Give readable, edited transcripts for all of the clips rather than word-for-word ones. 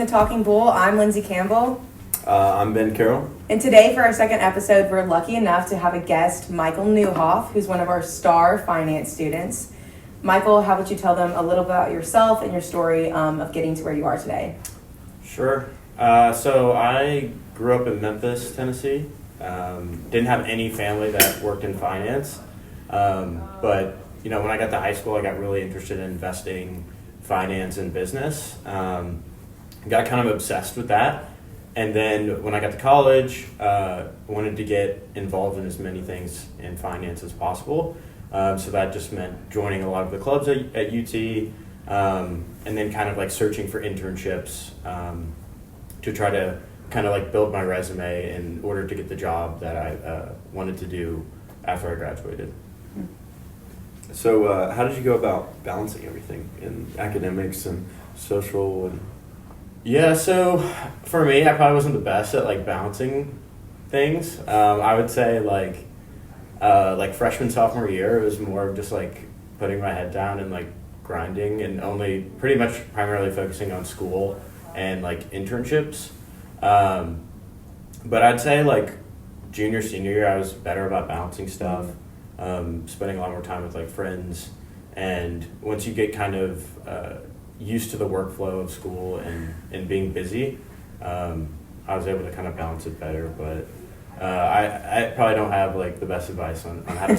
to Talking Bull. I'm Lindsey Campbell. I'm Carroll. And today, for our second episode, we're lucky enough to have a guest, Michael Neuhoff, who's one of our star finance students. Michael, how about you tell them a little about yourself and your story of getting to where you are today? Sure. So I grew up in Memphis, Tennessee. Didn't have any family that worked in finance. But, you know, when I got to high school, I got really interested in investing, finance, and business. Got kind of obsessed with that. And then when I got to college, wanted to get involved in as many things in finance as possible. So that just meant joining a lot of the clubs at UT, and then kind of like searching for internships to try to kind of like build my resume in order to get the job that I wanted to do after I graduated. So how did you go about balancing everything in academics and social and... Yeah, so for me, I probably wasn't the best at like balancing things. I would say like freshman, sophomore year, it was more of just like putting my head down and like grinding and only pretty much primarily focusing on school and like internships. But I'd say like junior, senior year, I was better about balancing stuff, spending a lot more time with like friends. And once you get kind of used to the workflow of school and being busy, I was able to kind of balance it better. But I probably don't have like the best advice on how to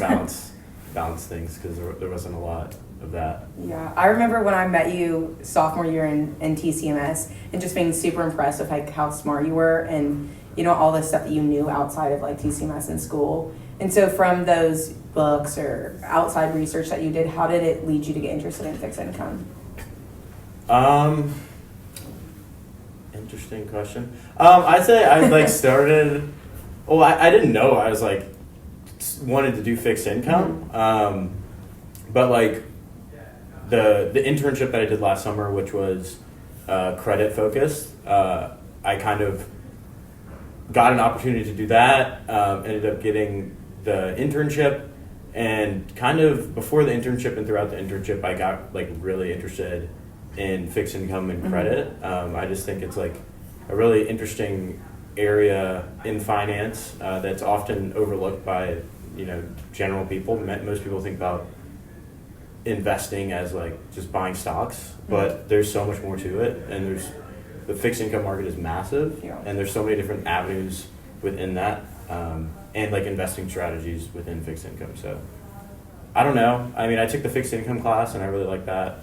balance things because there wasn't a lot of that. Yeah, I remember when I met you sophomore year in TCMS and just being super impressed with like how smart you were and, you know, all the stuff that you knew outside of like TCMS in school. And so from those books or outside research that you did, how did it lead you to get interested in fixed income? Interesting question. I'd say I like started. Well, I didn't know I was like wanted to do fixed income, but like the internship that I did last summer, which was credit focused, I kind of got an opportunity to do that. Ended up getting the internship, and kind of before the internship and throughout the internship, I got like really interested in fixed income and credit. I just think it's like a really interesting area in finance that's often overlooked by, you know, general people. Most people think about investing as like just buying stocks, but there's so much more to it, and the fixed income market is massive, and there's so many different avenues within that, and like investing strategies within fixed income. So I don't know. I mean, I took the fixed income class and I really liked that.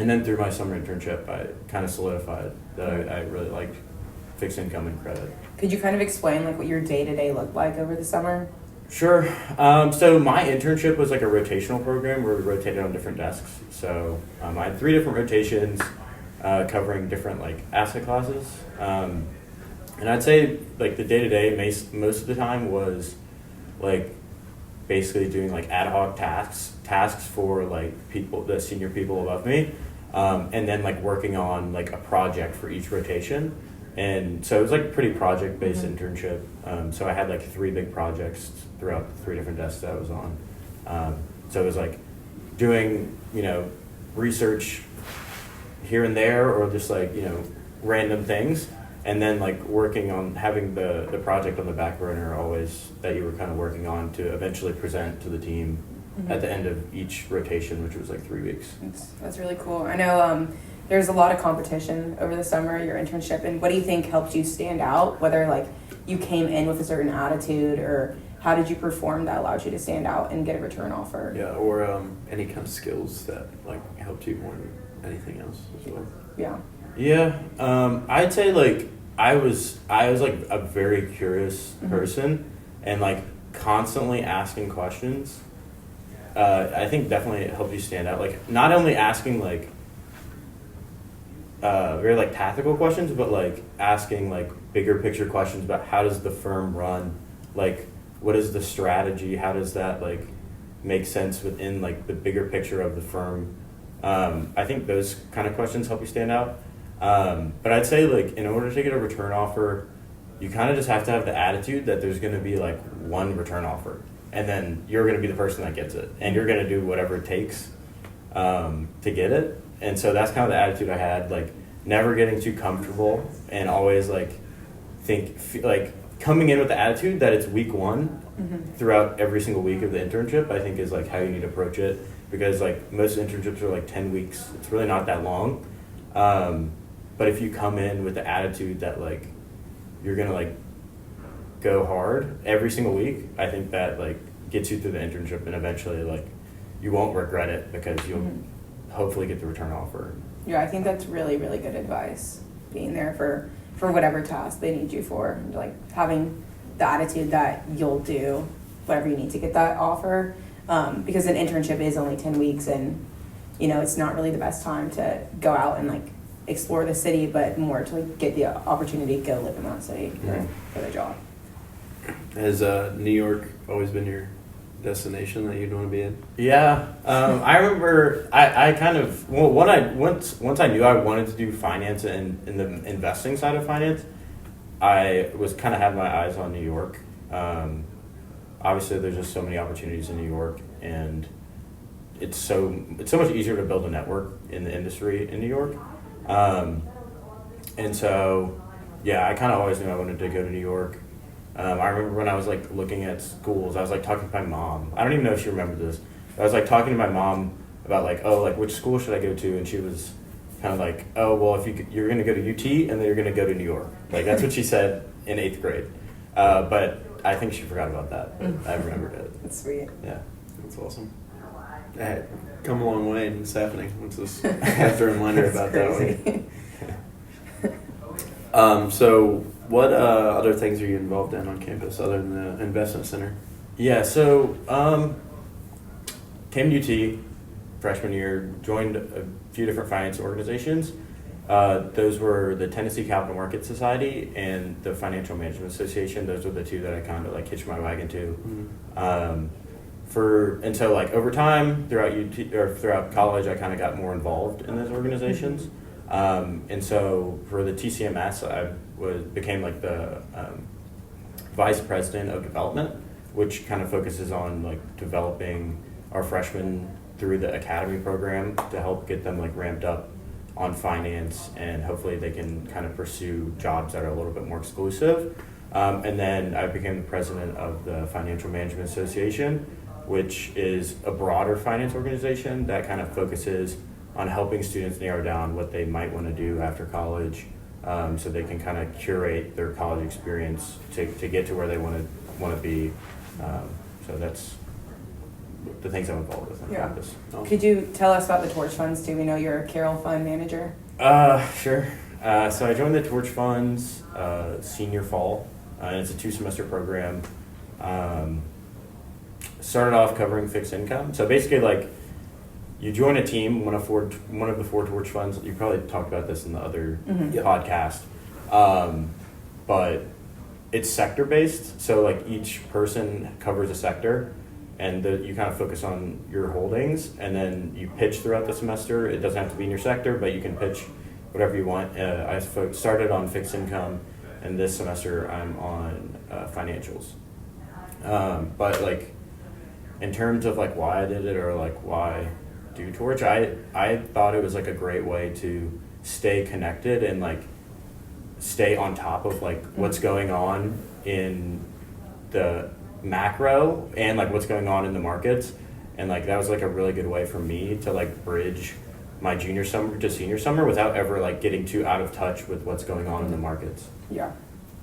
And then through my summer internship, I kind of solidified that I really liked fixed income and credit. Could you kind of explain like what your day-to-day looked like over the summer? Sure. So my internship was like a rotational program where we rotated on different desks. So I had 3 different rotations covering different like asset classes. And I'd say like the day-to-day most of the time was like basically doing like ad hoc tasks for like the senior people above me. And then like working on like a project for each rotation. And so it was like a pretty project-based internship. So I had like 3 big projects throughout the 3 different desks that I was on. So it was like doing, you know, research here and there or just like, you know, random things. And then like working on having the project on the back burner always that you were kind of working on to eventually present to the team at the end of each rotation, which was like 3 weeks. That's really cool. I know there's a lot of competition over the summer, your internship, and what do you think helped you stand out? Whether like you came in with a certain attitude or how did you perform that allowed you to stand out and get a return offer? Yeah, or any kind of skills that like helped you more than anything else as well. Yeah. I'd say like I was like a very curious person and like constantly asking questions. I think definitely it helped you stand out. Like not only asking like very like tactical questions, but like asking like bigger picture questions about how does the firm run, like what is the strategy, how does that like make sense within like the bigger picture of the firm. I think those kind of questions help you stand out. But I'd say like in order to get a return offer, you kind of just have to have the attitude that there's going to be like one return offer, and then you're going to be the person that gets it, and you're going to do whatever it takes to get it. And so that's kind of the attitude I had. Like never getting too comfortable, and always like like coming in with the attitude that it's week one throughout every single week of the internship. I think is like how you need to approach it, because like most internships are like 10 weeks. It's really not that long. But if you come in with the attitude that like you're gonna like go hard every single week, I think that like gets you through the internship, and eventually like you won't regret it, because you'll hopefully get the return offer. Yeah, I think that's really, really good advice. Being there for whatever task they need you for, and like having the attitude that you'll do whatever you need to get that offer. Because an internship is only 10 weeks, and it's not really the best time to go out and like explore the city, but more to like get the opportunity to go live in that city for the job. Has New York always been your destination that you'd want to be in? Yeah, I remember I kind of once I knew I wanted to do finance and in the investing side of finance, I was kind of had my eyes on New York. Obviously, there's just so many opportunities in New York, and it's so much easier to build a network in the industry in New York. And so, yeah, I kind of always knew I wanted to go to New York. I remember when I was like looking at schools, I was like talking to my mom. I don't even know if she remembered this. I was like talking to my mom about like, oh, like which school should I go to? And she was kind of like, oh, well, if you're going to go to UT and then you're going to go to New York. Like that's what she said in 8th grade. But I think she forgot about that. But I remembered it. That's sweet. Yeah. That's awesome. Come a long way, and it's happening. What's this? I have to remind her about that one. So what other things are you involved in on campus other than the investment center? Yeah, so came to UT freshman year, joined a few different finance organizations. Those were the Tennessee Capital Market Society and the Financial Management Association. Those were the two that I kind of like hitched my wagon to. And so like over time throughout UT or throughout college, I kind of got more involved in those organizations. And so for the TCMS, I became like the vice president of development, which kind of focuses on like developing our freshmen through the academy program to help get them like ramped up on finance, and hopefully they can kind of pursue jobs that are a little bit more exclusive. And then I became the president of the Financial Management Association, which is a broader finance organization that kind of focuses on helping students narrow down what they might want to do after college, so they can kind of curate their college experience to get to where they want to be. So that's the things I'm involved with on campus. Could you tell us about the Torch Funds too? We know you're a Carroll Fund manager. Sure. So I joined the Torch Funds senior fall, and it's a 2-semester program. Started off covering fixed income. So basically, like, you join a team, one of the 4 Torch Funds. You probably talked about this in the other podcast, but it's sector based. So like each person covers a sector, and you kind of focus on your holdings, and then you pitch throughout the semester. It doesn't have to be in your sector, but you can pitch whatever you want. I started on fixed income, and this semester I'm on financials. But like in terms of like why I did it, or like why do Torch, I thought it was like a great way to stay connected and like stay on top of like what's going on in the macro and like what's going on in the markets, and like that was like a really good way for me to like bridge my junior summer to senior summer without ever like getting too out of touch with what's going on in the markets. Yeah.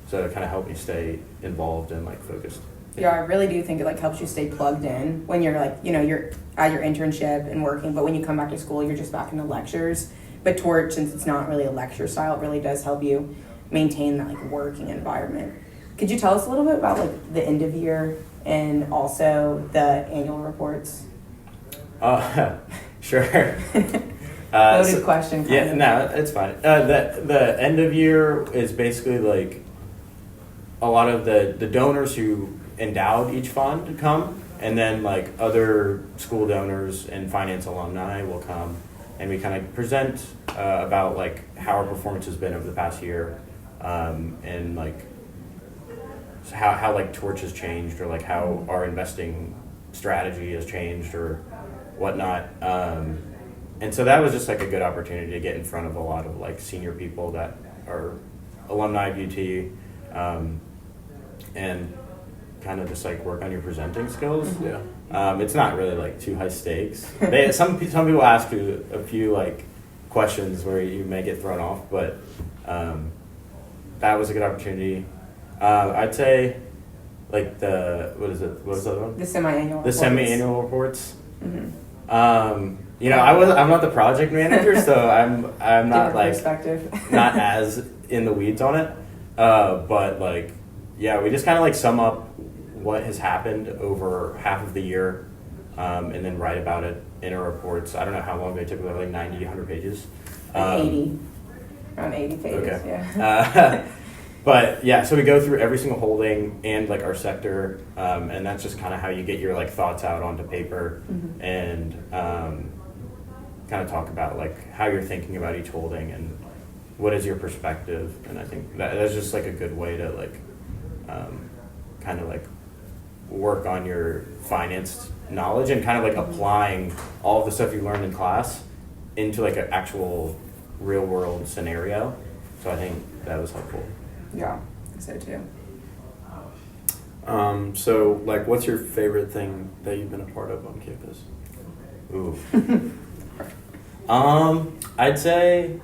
So it kind of helped me stay involved and like focused. Yeah, I really do think it like helps you stay plugged in when you're like, you're at your internship and working, but when you come back to school, you're just back in the lectures. But Torch, since it's not really a lecture style, it really does help you maintain that like working environment. Could you tell us a little bit about like the end of year and also the annual reports? Sure. Loaded question. Yeah, no, it's fine. The end of year is basically like a lot of the donors who endowed each fund come, and then like other school donors and finance alumni will come, and we kind of present about like how our performance has been over the past year, and like how like Torch has changed, or like how our investing strategy has changed or whatnot. and so that was just like a good opportunity to get in front of a lot of like senior people that are alumni of UT, and kind of just like work on your presenting skills. Yeah. It's not really like too high stakes. Some people ask you a few like questions where you may get thrown off, but that was a good opportunity. I'd say like what was the other one? The semi-annual The reports. semi-annual reports. Mm-hmm. I'm not the project manager, so I'm not Different like perspective. not as in the weeds on it. But like, yeah, we just kind of like sum up what has happened over half of the year, and then write about it in our reports. I don't know how long they typically are, like 90, 100 pages. Like 80. Around 80 pages, Okay. yeah. But yeah, so we go through every single holding and like our sector, and that's just kind of how you get your like thoughts out onto paper, Mhm. and kind of talk about like how you're thinking about each holding and what is your perspective. And I think that's just like a good way to like kind of like work on your finance knowledge and kind of like applying all of the stuff you learned in class into like an actual real world scenario. So I think that was helpful. Yeah, I think so too. So like, what's your favorite thing that you've been a part of on campus? Ooh. I'd say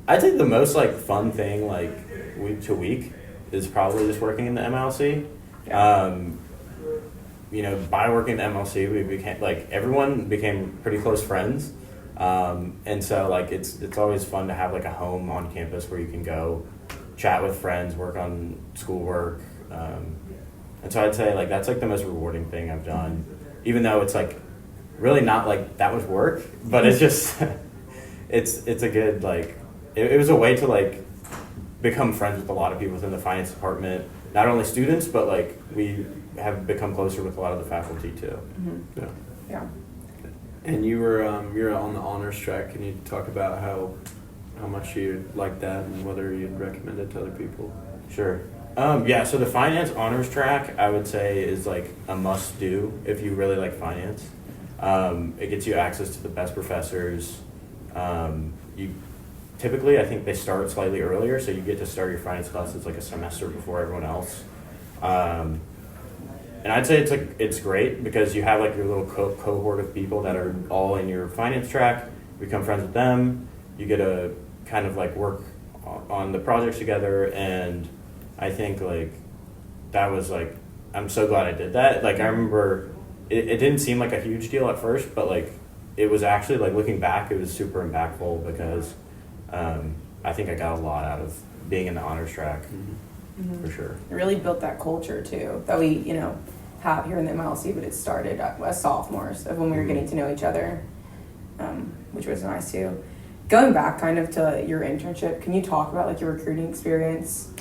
the most like fun thing like week to week is probably just working in the MLC. By working in the MLC, we became like everyone became pretty close friends, and so like it's always fun to have like a home on campus where you can go chat with friends, work on schoolwork, and so I'd say like that's like the most rewarding thing I've done, even though it's like really not like that much work, but it's just it's a good like it was a way to like become friends with a lot of people within the finance department, not only students, but like we have become closer with a lot of the faculty too. Mm-hmm. Yeah. Yeah. And you're on the honors track. Can you talk about how much you like that and whether you'd recommend it to other people? Sure. So the finance honors track, I would say, is like a must do if you really like finance. It gets you access to the best professors. You typically, I think they start slightly earlier, so you get to start your finance classes like a semester before everyone else. And I'd say it's great because you have like your little cohort of people that are all in your finance track. You become friends with them. You get to kind of like work on the projects together, and I think like that was like I'm so glad I did that. Like I remember it didn't seem like a huge deal at first, but like it was actually like looking back, it was super impactful because I think I got a lot out of being in the honors track. Mm-hmm. For sure. It really built that culture too that we, have here in the MLC, but it started as sophomores of when we were getting to know each other, which was nice too. Going back kind of to your internship, can you talk about like your recruiting experience?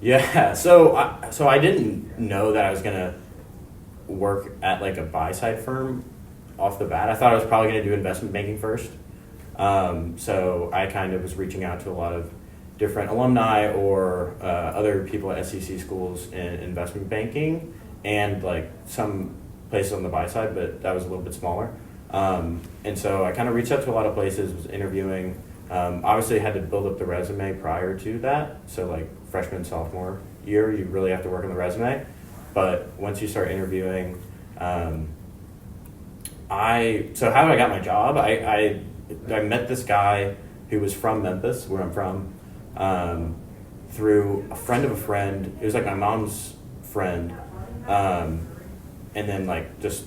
Yeah, so I didn't know that I was gonna work at like a buy side firm off the bat. I thought I was probably gonna do investment banking first. So I kind of was reaching out to a lot of different alumni or other people at SEC schools in investment banking and like some places on the buy side, but that was a little bit smaller. And so I kind of reached out to a lot of places, was interviewing. Obviously, I had to build up the resume prior to that. So like freshman, sophomore year, you really have to work on the resume. But once you start interviewing, so how I got my job, I met this guy who was from Memphis, where I'm from, through a friend of a friend. It was like my mom's friend, and then like just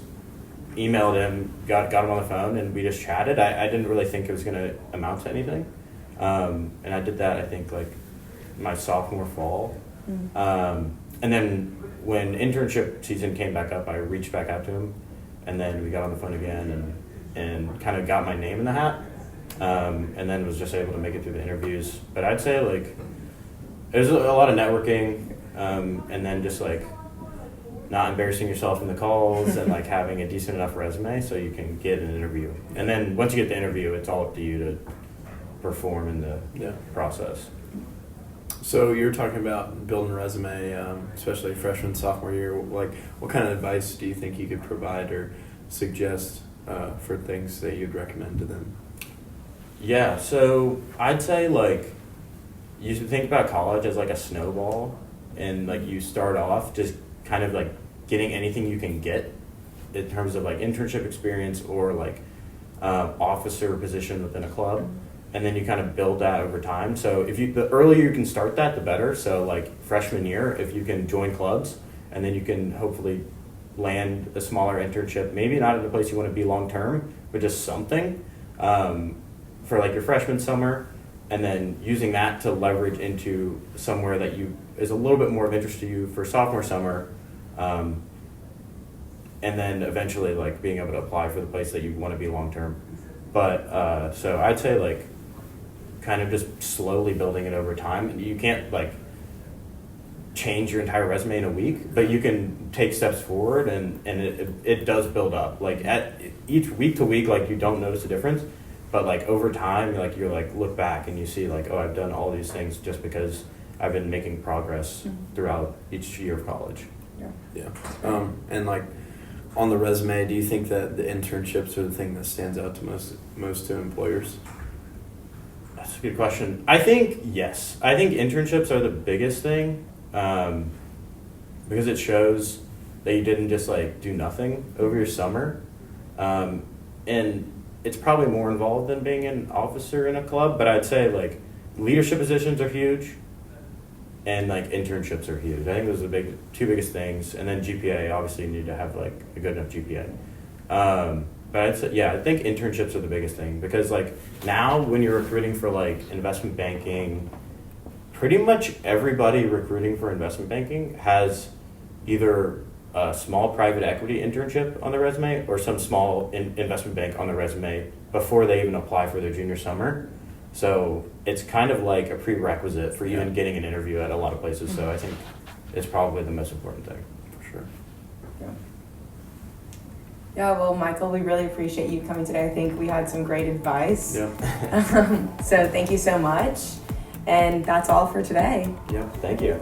emailed him, got him on the phone, and we just chatted. I didn't really think it was going to amount to anything, and I did that I think like my sophomore fall, and then when internship season came back up, I reached back out to him, and then we got on the phone again and kind of got my name in the hat. And then was just able to make it through the interviews. But I'd say like there's a lot of networking, and then just like not embarrassing yourself in the calls and like having a decent enough resume so you can get an interview. And then once you get the interview, it's all up to you to perform in the process. So you're talking about building a resume, especially freshman, sophomore year. Like, what kind of advice do you think you could provide or suggest for things that you'd recommend to them? Yeah, so I'd say like you should think about college as like a snowball, and like you start off just kind of like getting anything you can get in terms of like internship experience or like officer position within a club, and then you kind of build that over time. So the earlier you can start that, the better. So like freshman year, if you can join clubs, and then you can hopefully land a smaller internship, maybe not in the place you want to be long term, but just something for like your freshman summer, and then using that to leverage into somewhere that is a little bit more of interest to you for sophomore summer, and then eventually like being able to apply for the place that you want to be long term. But so I'd say like kind of just slowly building it over time. And you can't like change your entire resume in a week, but you can take steps forward, and it does build up. Like at each week to week, like you don't notice a difference, but like over time, like you're like look back and you see like, oh, I've done all these things just because I've been making progress throughout each year of college. Yeah. And like on the resume, do you think that the internships are the thing that stands out to most to employers? That's a good question. I think yes. I think internships are the biggest thing, because it shows that you didn't just like do nothing over your summer, and it's probably more involved than being an officer in a club. But I'd say like leadership positions are huge, and like internships are huge. I think those are the two biggest things. And then GPA, obviously you need to have like a good enough GPA. But I'd say, yeah, I think internships are the biggest thing, because like now when you're recruiting for like investment banking, pretty much everybody recruiting for investment banking has either a small private equity internship on their resume or some small investment bank on their resume before they even apply for their junior summer. So it's kind of like a prerequisite for even getting an interview at a lot of places. So I think it's probably the most important thing. For sure. Yeah, well, Michael, we really appreciate you coming today. I think we had some great advice. Yeah. So thank you so much. And that's all for today. Yeah, thank you.